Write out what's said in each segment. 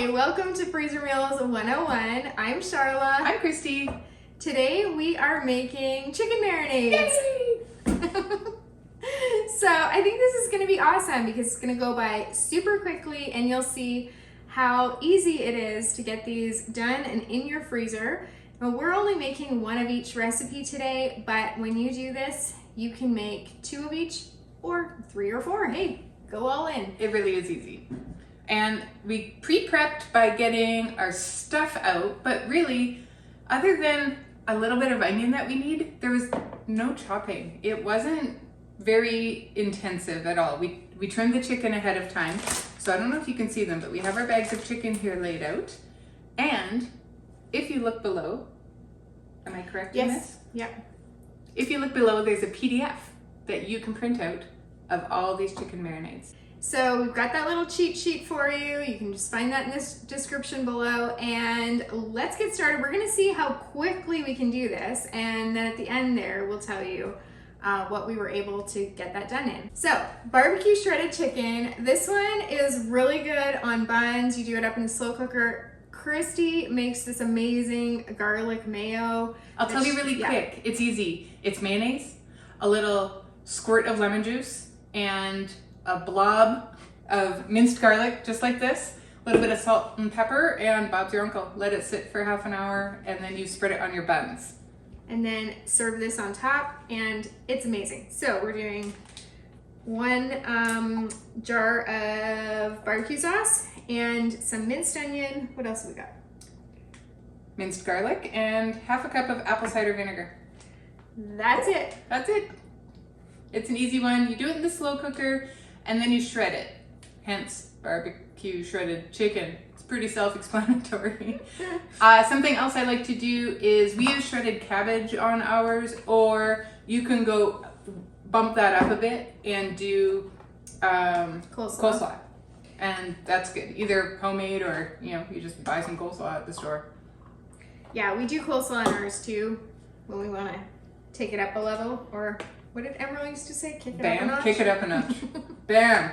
Hi, welcome to Freezer Meals 101. I'm Charla. I'm Christy. Today we are making chicken marinades. Yay! So I think this is going to be awesome because it's going to go by super quickly and you'll see how easy it is to get these done and in your freezer. Now, we're only making one of each recipe today, but when you do this, you can make 2 of each or 3 or 4. Hey, go all in. It really is easy. And we pre-prepped by getting our stuff out, but really, other than a little bit of onion that we need, there was no chopping. It wasn't very intensive at all. We trimmed the chicken ahead of time, so I don't know if you can see them, but we have our bags of chicken here laid out. And if you look below, am I correct in this? Yeah. If you look below, there's a PDF that you can print out of all these chicken marinades. So we've got that little cheat sheet for you. You can just find that in this description below, and let's get started. We're gonna see how quickly we can do this, and then at the end there, we'll tell you what we were able to get that done in. So barbecue shredded chicken. This one is really good on buns. You do it up in the slow cooker. Christy makes this amazing garlic mayo. I'll tell you really quick. It's easy. It's mayonnaise, a little squirt of lemon juice, and a blob of minced garlic, just like this, a little bit of salt and pepper, and Bob's your uncle. Let it sit for half an hour, and then you spread it on your buns. And then serve this on top, and it's amazing. So we're doing 1 jar of barbecue sauce and some minced onion. What else have we got? Minced garlic and half a cup of apple cider vinegar. That's it. That's it. It's an easy one. You do it in the slow cooker, and then you shred it. Hence, barbecue shredded chicken. It's pretty self-explanatory. Something else I like to do is we use shredded cabbage on ours, or you can go bump that up a bit and do coleslaw. And that's good. Either homemade or, you just buy some coleslaw at the store. Yeah, we do coleslaw in ours too when we want to take it up a level, or what did Emerald used to say? Kick it up a notch? Kick it up a notch. Bam!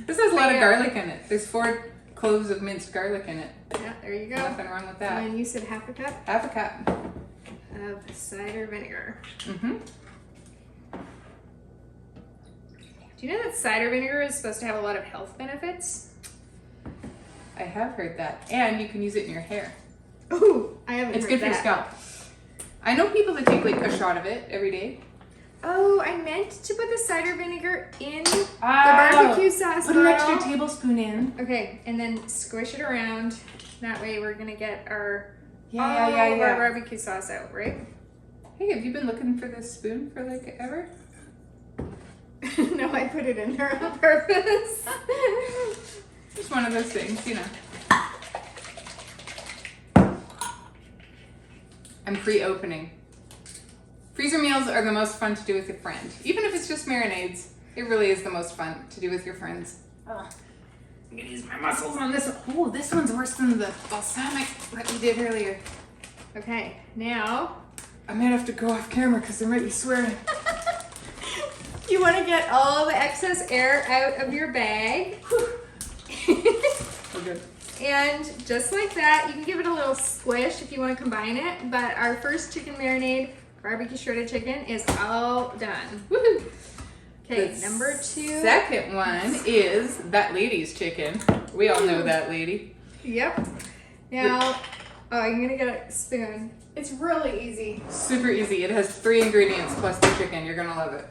This has a lot of garlic in it. There's 4 cloves of minced garlic in it. Yeah, there you go. Nothing wrong with that. And then you said half a cup? Half a cup. Of cider vinegar. Mm-hmm. Do you know that cider vinegar is supposed to have a lot of health benefits? I have heard that. And you can use it in your hair. Ooh, I haven't It's heard good for your that. scalp. I know people that take like a shot of it every day. Oh, I meant to put the cider vinegar in the barbecue sauce. Put an extra tablespoon in. Okay, and then squish it around. That way we're gonna get our our barbecue sauce out, right? Hey, have you been looking for this spoon for like ever? No, I put it in there on purpose. Just one of those things, I'm pre-opening. Freezer meals are the most fun to do with your friend. Even if it's just marinades, it really is the most fun to do with your friends. I'm gonna use my muscles on this one. Oh, this one's worse than the balsamic that we did earlier. Okay, now I might have to go off camera because there might be swearing. you want to get all the excess air out of your bag. We're good. And just like that, you can give it a little squish if you want to combine it. But our first chicken marinade, barbecue shredded chicken, is all done. Woohoo! Okay, number 2. Second one is that lady's chicken. We all know that lady. Yep. Now, I'm gonna get a spoon. It's really easy. Super easy. It has 3 ingredients plus the chicken. You're gonna love it.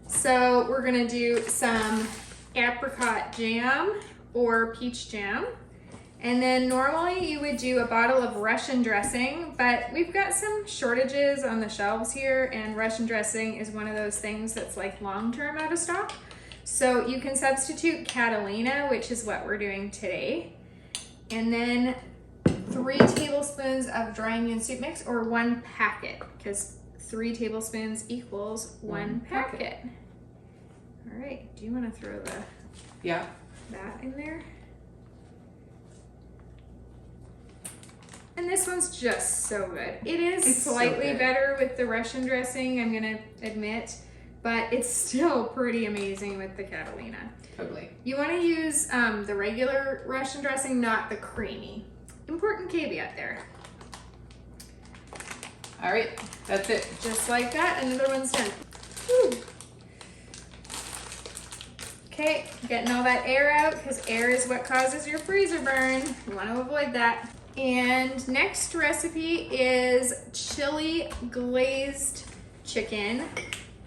So we're gonna do some apricot jam or peach jam. And then normally you would do a bottle of Russian dressing, but we've got some shortages on the shelves here, and Russian dressing is one of those things that's like long-term out of stock. So you can substitute Catalina, which is what we're doing today. And then 3 tablespoons of dry onion soup mix, or 1 packet, because 3 tablespoons equals 1 packet. All right, do you want to throw that in there? And this one's just so good. It is slightly better with the Russian dressing, I'm gonna admit, but it's still pretty amazing with the Catalina. Totally. You want to use the regular Russian dressing, not the creamy. Important caveat there. All right, that's it. Just like that, another one's done. Whew. Okay, getting all that air out because air is what causes your freezer burn. You want to avoid that. And next recipe is chili glazed chicken.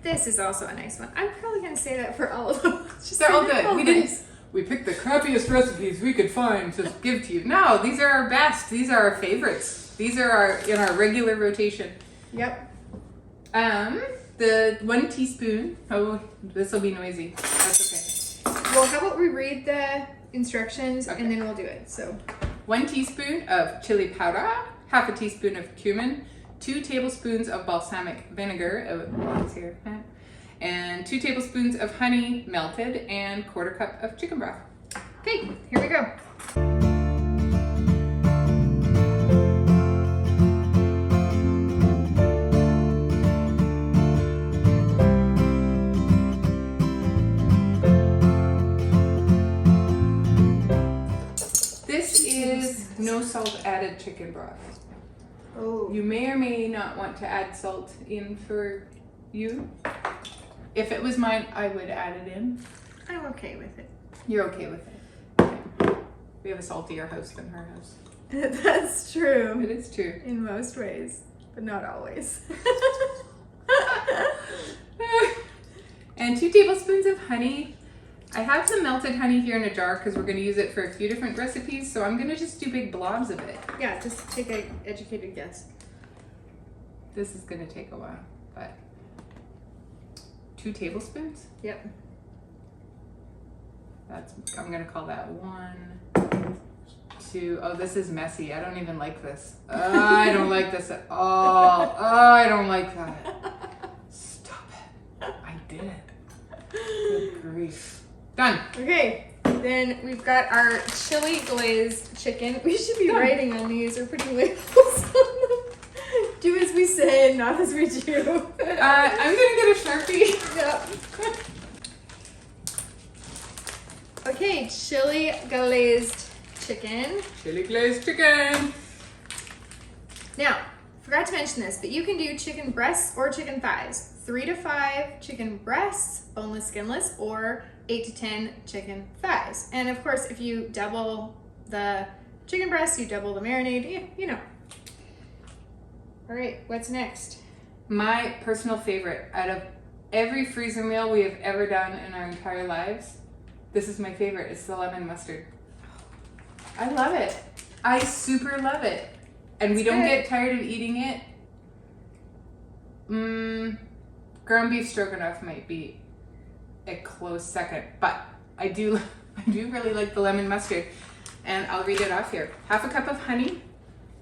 This is also a nice one. I'm probably gonna say that for all of them. They're all good. We picked the crappiest recipes we could find to give to you. No, these are our best. These are our favorites. These are in our regular rotation. Yep. The 1 teaspoon. Oh, this will be noisy. That's okay. Well, how about we read the instructions and then we'll do it. So 1 teaspoon of chili powder, half a teaspoon of cumin, 2 tablespoons of balsamic vinegar, and 2 tablespoons of honey melted, and 1/4 cup of chicken broth. Okay, here we go. This is no salt added chicken broth. Oh. You may or may not want to add salt in for you. If it was mine, I would add it in. I'm okay with it. You're okay with it. Okay. We have a saltier house than her house. That's true. It is true. In most ways, but not always. And 2 tablespoons of honey. I have some melted honey here in a jar because we're going to use it for a few different recipes, so I'm going to just do big blobs of it. Yeah, just take an educated guess. This is going to take a while, but 2 tablespoons? Yep. I'm going to call that 1, 2. Oh, this is messy. I don't even like this. I don't like this at all. Oh, I don't like that. Stop it. I did it. Good grief. Done. Okay, then we've got our chili glazed chicken. We should be writing on these or putting labels on them. Do as we say and not as we do. I'm gonna get a Sharpie. Yep. Okay, chili glazed chicken. Chili glazed chicken. Now, forgot to mention this, but you can do chicken breasts or chicken thighs. 3 to 5 chicken breasts, boneless, skinless, or 8 to 10 chicken thighs. And of course, if you double the chicken breasts, you double the marinade, you know. All right, what's next? My personal favorite out of every freezer meal we have ever done in our entire lives, this is my favorite. It's the lemon mustard. I love it. I super love it. And we don't get tired of eating it. Ground beef stroganoff might be a close second, but I do really like the lemon mustard. And I'll read it off here. 1/2 cup of honey,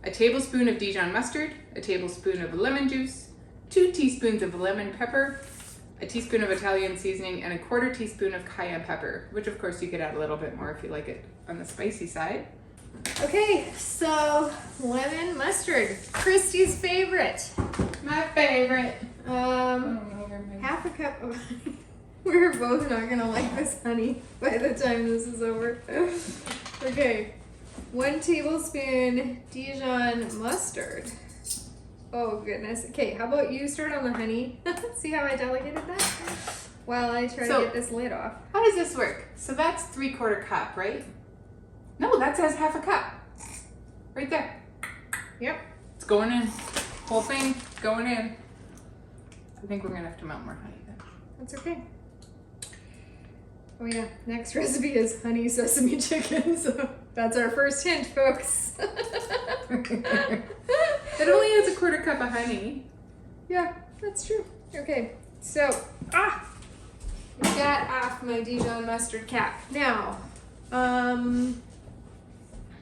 a tablespoon of Dijon mustard, a tablespoon of lemon juice, 2 teaspoons of lemon pepper, a teaspoon of Italian seasoning, and a 1/4 teaspoon of cayenne pepper, which of course you could add a little bit more if you like it on the spicy side. Okay, so lemon mustard, Christy's favorite. My favorite. 1/2 cup of honey. We're both not gonna like this honey by the time this is over. Okay, 1 tablespoon Dijon mustard. Oh goodness. Okay, how about you start on the honey? See how I delegated that? While I try to get this lid off. How does this work? So that's 3/4 cup, right? No, that says 1/2 cup. Right there. Yep. It's going in. Whole thing going in. I think we're gonna have to melt more honey then. That's okay. Oh yeah, next recipe is honey sesame chicken, so that's our first hint, folks. It only has a 1/4 cup of honey. Yeah, that's true. Okay, so, got off my Dijon mustard cap. Now,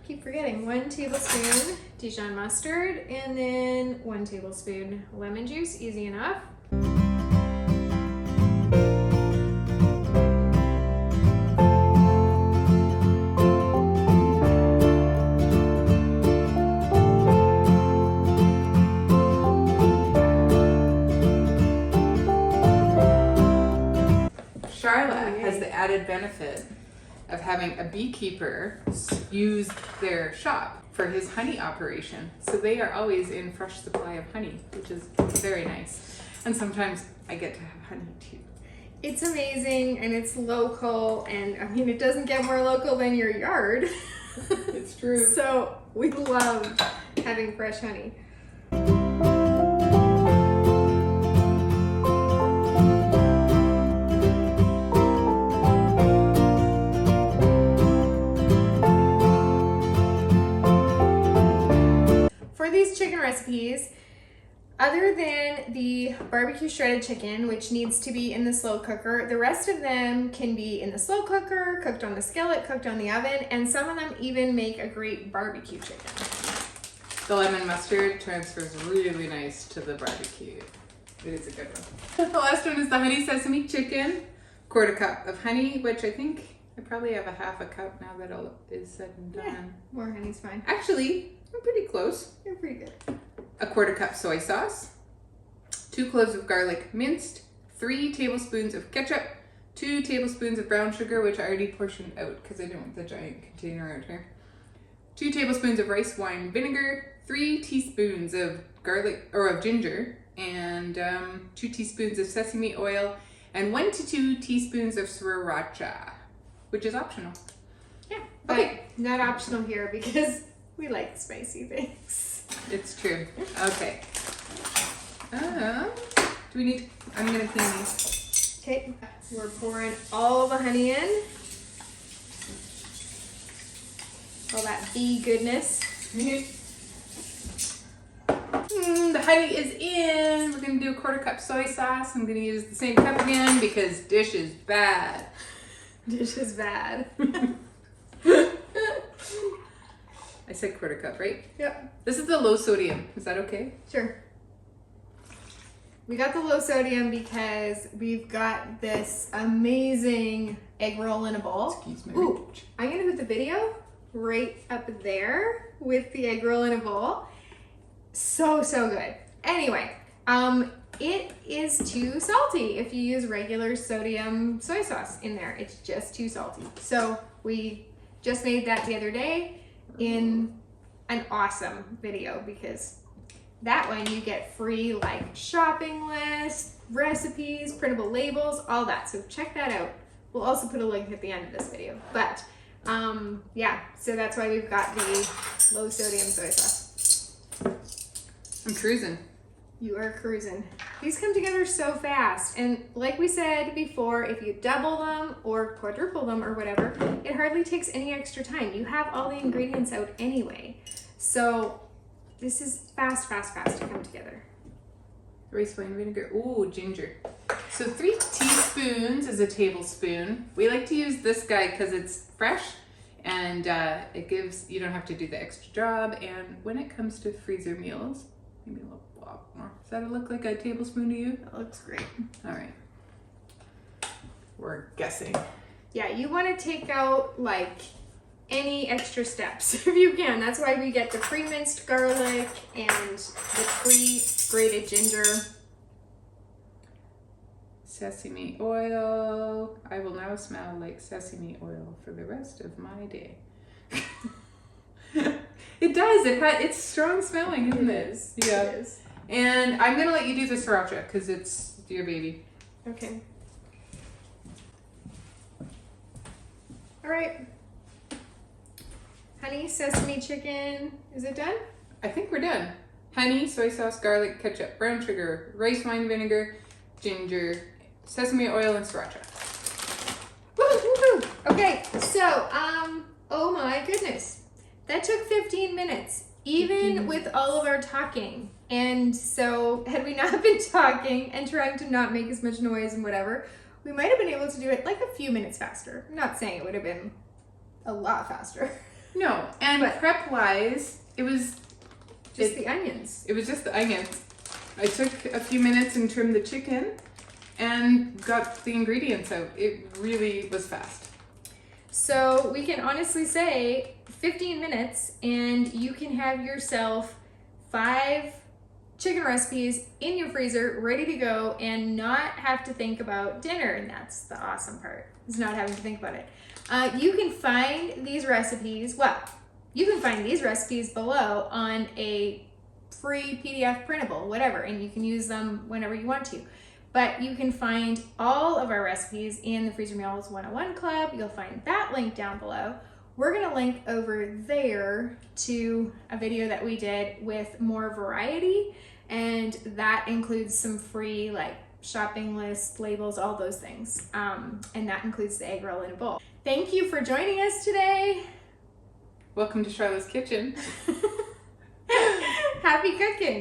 keep forgetting, 1 tablespoon Dijon mustard, and then 1 tablespoon lemon juice, easy enough. added benefit of having a beekeeper use their shop for his honey operation. So they are always in fresh supply of honey, which is very nice. And sometimes I get to have honey too. It's amazing, and it's local, and I mean, it doesn't get more local than your yard. It's true. So we love having fresh honey. For these chicken recipes, other than the barbecue shredded chicken, which needs to be in the slow cooker, the rest of them can be in the slow cooker, cooked on the skillet, cooked on the oven, and some of them even make a great barbecue chicken. The lemon mustard transfers really nice to the barbecue. It is a good one. The last one is the honey sesame chicken. 1/4 cup of honey, which I think I probably have a 1/2 cup now that all is said and done. Yeah, more honey's fine. Actually, I'm pretty close. You're pretty good. 1/4 cup soy sauce, 2 cloves of garlic minced, 3 tablespoons of ketchup, 2 tablespoons of brown sugar, which I already portioned out because I don't want the giant container out here, 2 tablespoons of rice wine vinegar, 3 teaspoons of garlic or of ginger, and 2 teaspoons of sesame oil, and 1 to 2 teaspoons of sriracha, which is optional. Yeah, but not optional here because we like spicy things. It's true. Okay. Do we need? I'm gonna clean these. Okay, we're pouring all the honey in. All that bee goodness. The honey is in. We're gonna do a 1/4 cup soy sauce. I'm gonna use the same cup again because dish is bad. Dish is bad. I said 1/4 cup, right? Yep. This is the low sodium. Is that okay? Sure. We got the low sodium because we've got this amazing egg roll in a bowl. Excuse me. Ooh, I'm gonna put the video right up there with the egg roll in a bowl. So good. Anyway, it is too salty if you use regular sodium soy sauce in there. It's just too salty. So we just made that the other day in an awesome video because that one you get free like shopping list, recipes, printable labels, all that. So check that out. We'll also put a link at the end of this video. But yeah, so that's why we've got the low sodium soy sauce. I'm cruising. You are cruising. These come together so fast. And like we said before, if you double them or quadruple them or whatever, it hardly takes any extra time. You have all the ingredients out anyway. So this is fast to come together. Rice wine vinegar. Ooh, ginger. So 3 teaspoons is a tablespoon. We like to use this guy because it's fresh and it gives, you don't have to do the extra job. And when it comes to freezer meals, maybe a little more. Does that look like a tablespoon to you? That looks great. All right. We're guessing. Yeah, you want to take out like any extra steps if you can. That's why we get the pre-minced garlic and the pre-grated ginger. Sesame oil. I will now smell like sesame oil for the rest of my day. It does. It's strong smelling, isn't it? Is. Yeah. It is. And I'm gonna let you do the sriracha because it's your baby. Okay. All right. Honey sesame chicken. Is it done? I think we're done. Honey, soy sauce, garlic, ketchup, brown sugar, rice wine vinegar, ginger, sesame oil, and sriracha. Woo-hoo. Okay, so oh my goodness, that took 15 minutes, even with all of our talking. And so had we not been talking and trying to not make as much noise and whatever, we might have been able to do it like a few minutes faster. I'm not saying it would have been a lot faster. No, and prep wise, it was just the onions. It was just the onions. I took a few minutes and trimmed the chicken and got the ingredients out. It really was fast. So we can honestly say 15 minutes and you can have yourself 5 chicken recipes in your freezer ready to go and not have to think about dinner. And that's the awesome part. is not having to think about it. You can find these recipes, below on a free PDF printable, whatever, and you can use them whenever you want to. But you can find all of our recipes in the Freezer Meals 101 Club. You'll find that link down below. We're gonna link over there to a video that we did with more variety, and that includes some free like shopping list, labels, all those things. And that includes the egg roll in a bowl. Thank you for joining us today. Welcome to Charlotte's Kitchen. Happy cooking.